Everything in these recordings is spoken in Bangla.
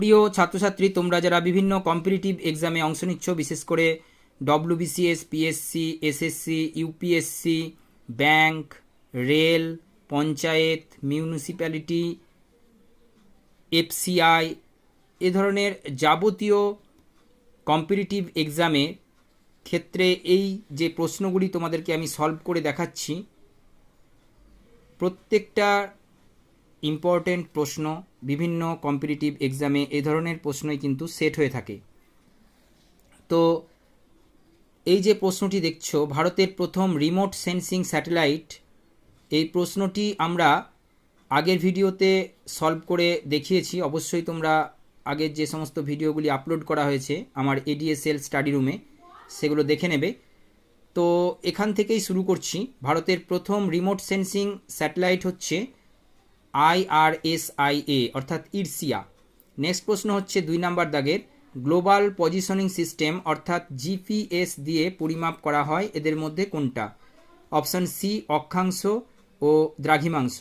প্রিয় ছাত্রছাত্রী, তোমরা যারা বিভিন্ন কম্পিটিটিভ এক্সামে অংশ নিচ্ছ, বিশেষ করে WBCS, PSC, SSC, UPSC, bank, rail, panchayat, municipality, FCI, এ ধরনের যাবতীয় কম্পিটিটিভ এক্সামে ক্ষেত্রে এই যে প্রশ্নগুলি তোমাদেরকে আমি সলভ করে দেখাচ্ছি, প্রত্যেকটা ইম্পর্টেন্ট প্রশ্ন বিভিন্ন কম্পিটিটিভ এক্সামে এ ধরনের প্রশ্নই কিন্তু সেট হয়ে থাকে। তো এই যে প্রশ্নটি দেখছো, ভারতের প্রথম রিমোট সেন্সিং স্যাটেলাইট, এই প্রশ্নটি আমরা আগের ভিডিওতে সলভ করে দেখিয়েছি। অবশ্যই তোমরা আগের যে সমস্ত ভিডিওগুলি আপলোড করা হয়েছে আমার এডিএসএল স্টাডি রুমে, সেগুলো দেখে নেবে। তো এখান থেকেই শুরু করছি। ভারতের প্রথম রিমোট সেন্সিং স্যাটেলাইট হচ্ছে IRSIA অর্থাৎ ইরসিয়া। নেক্সট প্রশ্ন হচ্ছে 2 নাম্বার দাগের, গ্লোবাল পজিশনিং সিস্টেম অর্থাৎ জিপিএস দিয়ে পরিমাপ করা হয় এদের মধ্যে কোনটা? অপশান সি অক্ষাংশ ও দ্রাঘিমাংশ।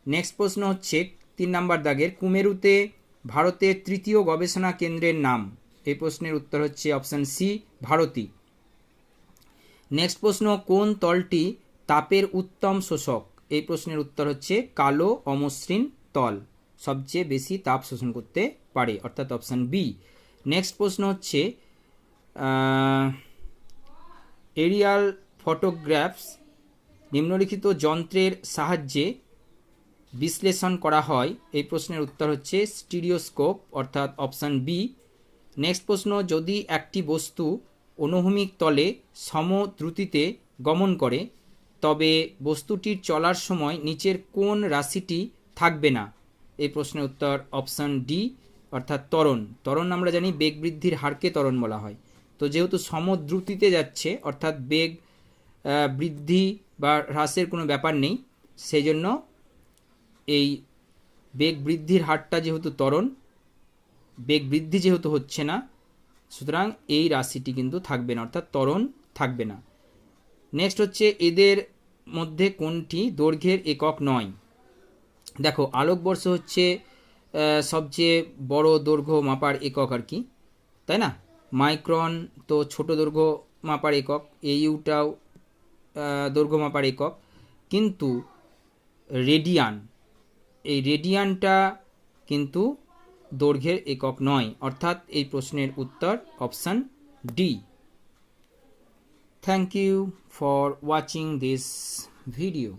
নেক্সট প্রশ্ন হচ্ছে 3 নাম্বার দাগের, কুমেরুতে ভারতের তৃতীয় গবেষণা কেন্দ্রের নাম? এই প্রশ্নের উত্তর হচ্ছে অপশান সি ভারতী। নেক্সট প্রশ্ন, কোন তলটি তাপের উত্তম শোষক? এই প্রশ্নের উত্তর হচ্ছে কালো অমসৃণ তল সবচেয়ে বেশি তাপ শোষণ করতে পারে, অর্থাৎ অপশান বি। নেক্সট প্রশ্ন হচ্ছে এরিয়াল ফটোগ্রাফস নিম্নলিখিত যন্ত্রের সাহায্যে বিশ্লেষণ করা হয়? এই প্রশ্নের উত্তর হচ্ছে স্টিরিওস্কোপ, অর্থাৎ অপশান বি। নেক্সট প্রশ্ন, যদি একটি বস্তু অনুভূমিক তলে সমদ্রুতিতে গমন করে তবে বস্তুটির চলার সময় নিচের কোন রাশিটি থাকবে না? এই প্রশ্নের উত্তর অপশান ডি, অর্থাৎ ত্বরণ। ত্বরণ আমরা জানি বেগ বৃদ্ধির হারকে ত্বরণ বলা হয়। তো যেহেতু সমদ্রুতিতে যাচ্ছে, অর্থাৎ বেগ বৃদ্ধি বা হ্রাসের কোনো ব্যাপার নেই, সেই জন্য এই বেগ বৃদ্ধির হারটা যেহেতু ত্বরণ, বেগ বৃদ্ধি যেহেতু হচ্ছে না, সুতরাং এই রাশিটি কিন্তু থাকবে না, অর্থাৎ ত্বরণ থাকবে না। নেক্সট হচ্ছে এদের মধ্যে কোনটি দৈর্ঘ্যের একক নয়? দেখো, আলোকবর্ষ হচ্ছে সবচেয়ে বড় দৈর্ঘ্য মাপার একক আর কি, তাই না? মাইক্রন তো ছোট দৈর্ঘ্য মাপার একক, এইউটাও দৈর্ঘ্য মাপার একক, কিন্তু রেডিয়ান, এই রেডিয়ানটা কিন্তু দৈর্ঘ্যের একক নয়, অর্থাৎ এই প্রশ্নের উত্তর option D. Thank you for watching this video.